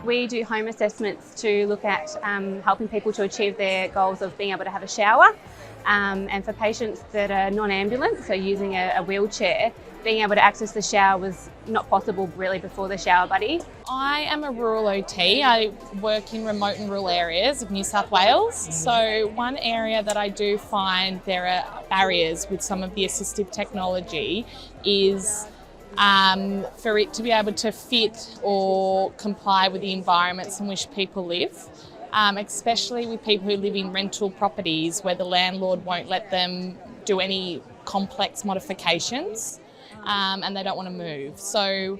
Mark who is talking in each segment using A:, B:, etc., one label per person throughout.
A: We do home assessments to look at helping people to achieve their goals of being able to have a shower. And for patients that are non-ambulant, so using a wheelchair, being able to access the shower was not possible really before the Showerbuddy.
B: I am a rural OT. I work in remote and rural areas of New South Wales. So one area that I do find there are barriers with some of the assistive technology is for it to be able to fit or comply with the environments in which people live. Especially with people who live in rental properties where the landlord won't let them do any complex modifications and they don't want to move. So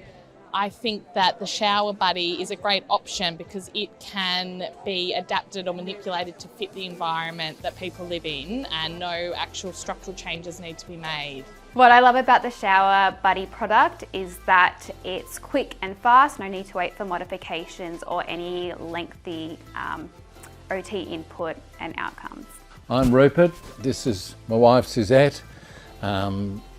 B: I think that the Showerbuddy is a great option because it can be adapted or manipulated to fit the environment that people live in and no actual structural changes need to be made.
C: What I love about the Showerbuddy product is that it's quick and fast, no need to wait for modifications or any lengthy OT input and outcomes.
D: I'm Rupert, this is my wife Suzette.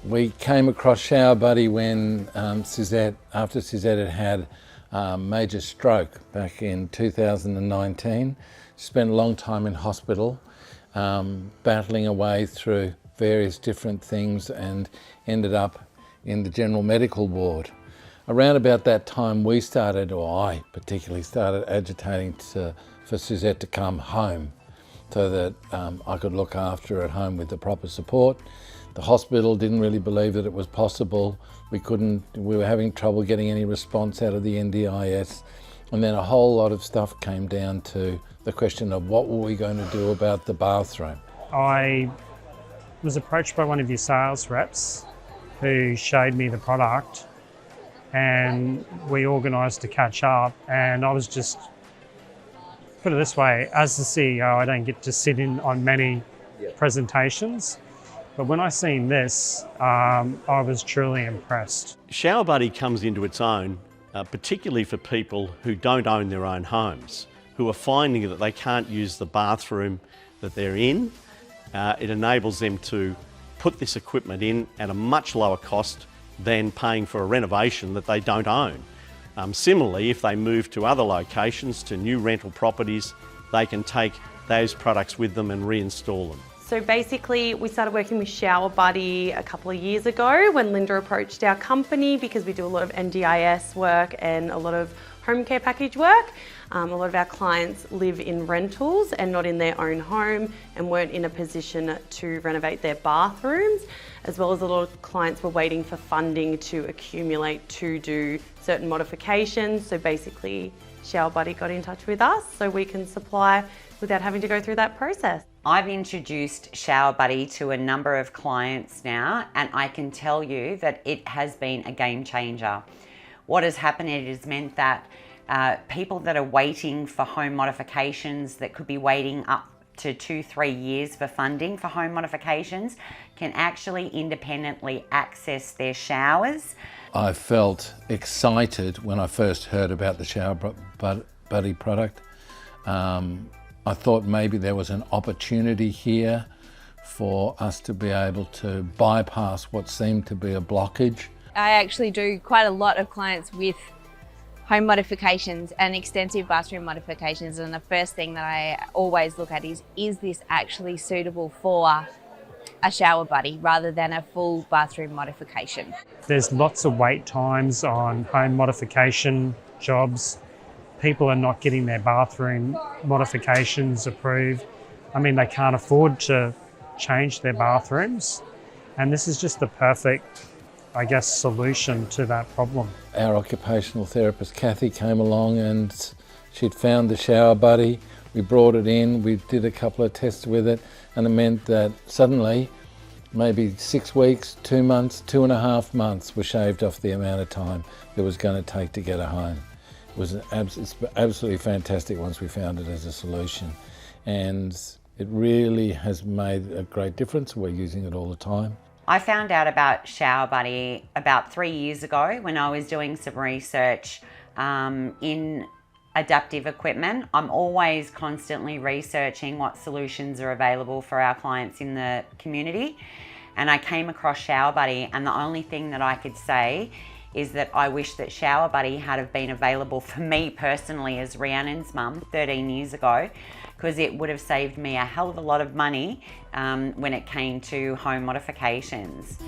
D: We came across Showerbuddy when after Suzette had had a major stroke back in 2019. She spent a long time in hospital, battling away through various different things and ended up in the general medical ward. Around about that time we started, or I particularly started agitating for Suzette to come home so that I could look after her at home with the proper support. The hospital didn't really believe that it was possible. We were having trouble getting any response out of the NDIS. And then a whole lot of stuff came down to the question of what were we going to do about the bathroom.
E: I was approached by one of your sales reps who showed me the product and we organised to catch up, and I was just, put it this way, as the CEO I don't get to sit in on many presentations, but when I seen this I was truly impressed.
F: Showerbuddy comes into its own, particularly for people who don't own their own homes, who are finding that they can't use the bathroom that they're in. It enables them to put this equipment in at a much lower cost than paying for a renovation that they don't own. Similarly, if they move to other locations, to new rental properties, they can take those products with them and reinstall them.
G: So basically we started working with Showerbuddy a couple of years ago when Linda approached our company because we do a lot of NDIS work and a lot of home care package work. A lot of our clients live in rentals and not in their own home and weren't in a position to renovate their bathrooms, as well as a lot of clients were waiting for funding to accumulate to do certain modifications. So basically Showerbuddy got in touch with us so we can supply without having to go through that process.
H: I've introduced Showerbuddy to a number of clients now, and I can tell you that it has been a game changer. What has happened, it has meant that people that are waiting for home modifications, that could be waiting up to 2-3 years for funding for home modifications, can actually independently access their showers.
D: I felt excited when I first heard about the Showerbuddy product. I thought maybe there was an opportunity here for us to be able to bypass what seemed to be a blockage.
I: I actually do quite a lot of clients with home modifications and extensive bathroom modifications, and the first thing that I always look at is this actually suitable for a Showerbuddy rather than a full bathroom modification?
E: There's lots of wait times on home modification jobs. People are not getting their bathroom modifications approved. I mean, they can't afford to change their bathrooms, and this is just the perfect, I guess, solution to that problem.
D: Our occupational therapist Kathy came along and she'd found the Showerbuddy. We brought it in, we did a couple of tests with it, and it meant that suddenly maybe 6 weeks, 2 months, 2.5 months were shaved off the amount of time it was going to take to get her home. It's absolutely fantastic once we found it as a solution, and it really has made a great difference. We're using it all the time.
H: I found out about Showerbuddy about 3 years ago when I was doing some research in adaptive equipment. I'm always constantly researching what solutions are available for our clients in the community, and I came across Showerbuddy, and the only thing that I could say is that I wish that Showerbuddy had have been available for me personally as Rhiannon's mum 13 years ago, because it would have saved me a hell of a lot of money when it came to home modifications.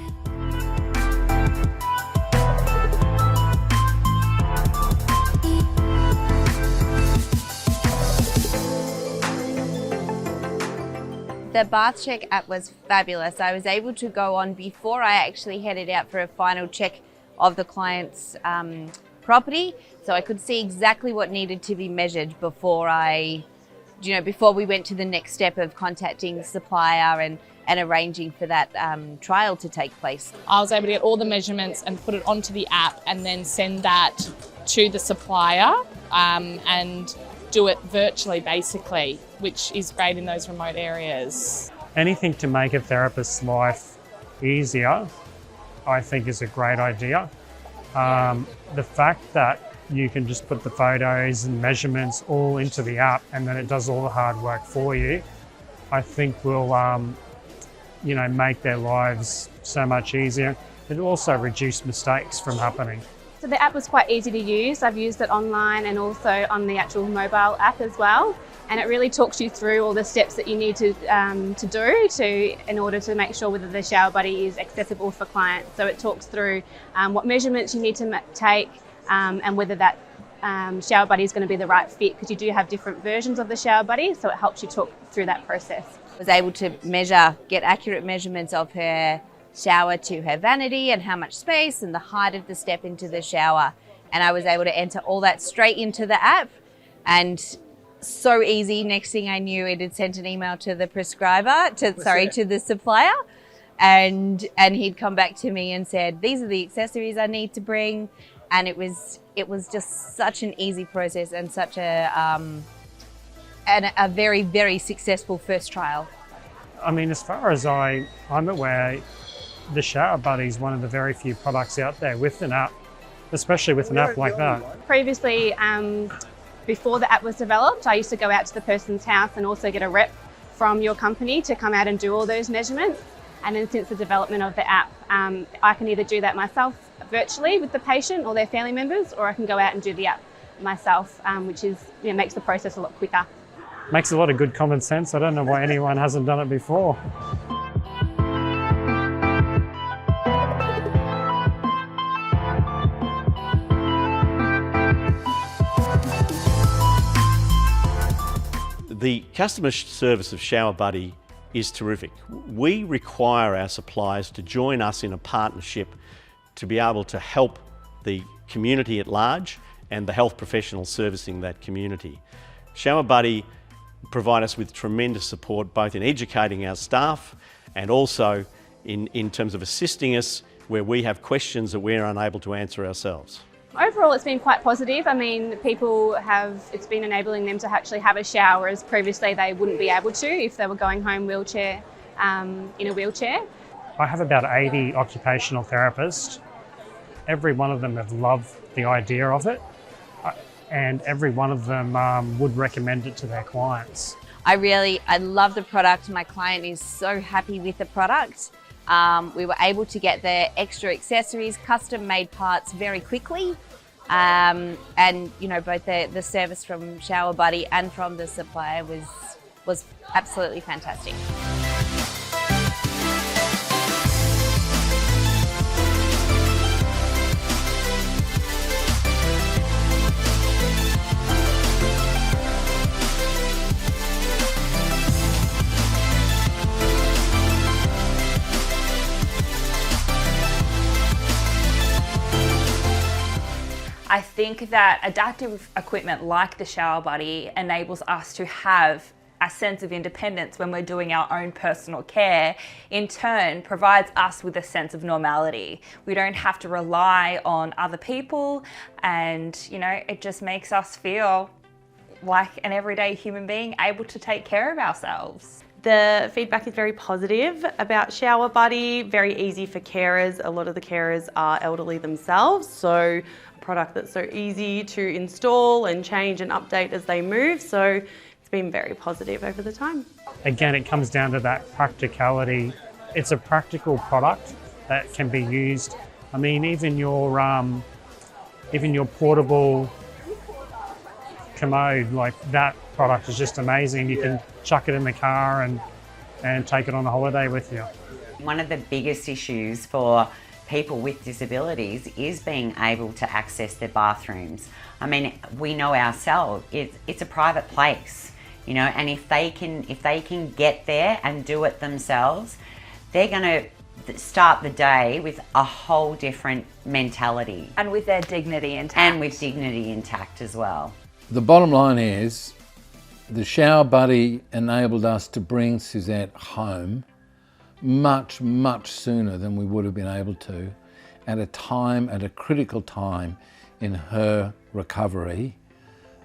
I: The Bath Check app was fabulous. I was able to go on before I actually headed out for a final check of the client's property, so I could see exactly what needed to be measured before before we went to the next step of contacting the supplier and arranging for that trial to take place.
B: I was able to get all the measurements and put it onto the app and then send that to the supplier and do it virtually basically, which is great in those remote areas.
E: Anything to make a therapist's life easier, I think, is a great idea. The fact that you can just put the photos and measurements all into the app and then it does all the hard work for you, I think will make their lives so much easier. It also reduce mistakes from happening.
A: So the app was quite easy to use. I've used it online and also on the actual mobile app as well. And it really talks you through all the steps that you need to do in order to make sure whether the Showerbuddy is accessible for clients. So it talks through what measurements you need to take and whether that Showerbuddy is going to be the right fit, because you do have different versions of the Showerbuddy, so it helps you talk through that process.
I: I was able to get accurate measurements of her shower to her vanity and how much space and the height of the step into the shower. And I was able to enter all that straight into the app, and so easy. Next thing I knew, it had sent an email to the prescriber, to the supplier, and he'd come back to me and said, these are the accessories I need to bring. And it was just such an easy process and such a very, very successful first trial.
E: I mean, as far as I'm aware, the Showerbuddy is one of the very few products out there with an app, especially with an app like that.
A: Previously, before the app was developed, I used to go out to the person's house and also get a rep from your company to come out and do all those measurements. And then since the development of the app, I can either do that myself virtually with the patient or their family members, or I can go out and do the app myself, which makes the process a lot quicker.
E: Makes a lot of good common sense. I don't know why anyone hasn't done it before.
F: The customer service of Showerbuddy is terrific. We require our suppliers to join us in a partnership to be able to help the community at large and the health professionals servicing that community. Showerbuddy provide us with tremendous support both in educating our staff and also in terms of assisting us where we have questions that we're unable to answer ourselves.
A: Overall, it's been quite positive. I mean, it's been enabling them to actually have a shower, as previously they wouldn't be able to if they were going home in a wheelchair.
E: I have about 80 occupational therapists. Every one of them have loved the idea of it, and every one of them would recommend it to their clients.
I: I love the product. My client is so happy with the product. We were able to get the extra accessories, custom made parts very quickly. And both the service from Showerbuddy and from the supplier was absolutely fantastic.
J: I think that adaptive equipment like the Showerbuddy enables us to have a sense of independence when we're doing our own personal care, in turn provides us with a sense of normality. We don't have to rely on other people, and it just makes us feel like an everyday human being able to take care of ourselves.
G: The feedback is very positive about Showerbuddy, very easy for carers. A lot of the carers are elderly themselves, so a product that's so easy to install and change and update as they move. So it's been very positive over the time.
E: Again, it comes down to that practicality. It's a practical product that can be used I mean, even your portable commode, like that product is just amazing. You can chuck it in the car and take it on a holiday with you.
H: One of the biggest issues for people with disabilities is being able to access their bathrooms. I mean, we know ourselves, it's a private place, you know, and if they can get there and do it themselves, they're going to start the day with a whole different mentality.
J: And with their dignity intact.
H: And with dignity intact as well.
D: The bottom line is, the Showerbuddy enabled us to bring Suzette home much, much sooner than we would have been able to, at a critical time in her recovery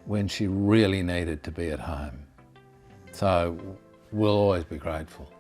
D: when she really needed to be at home. So we'll always be grateful.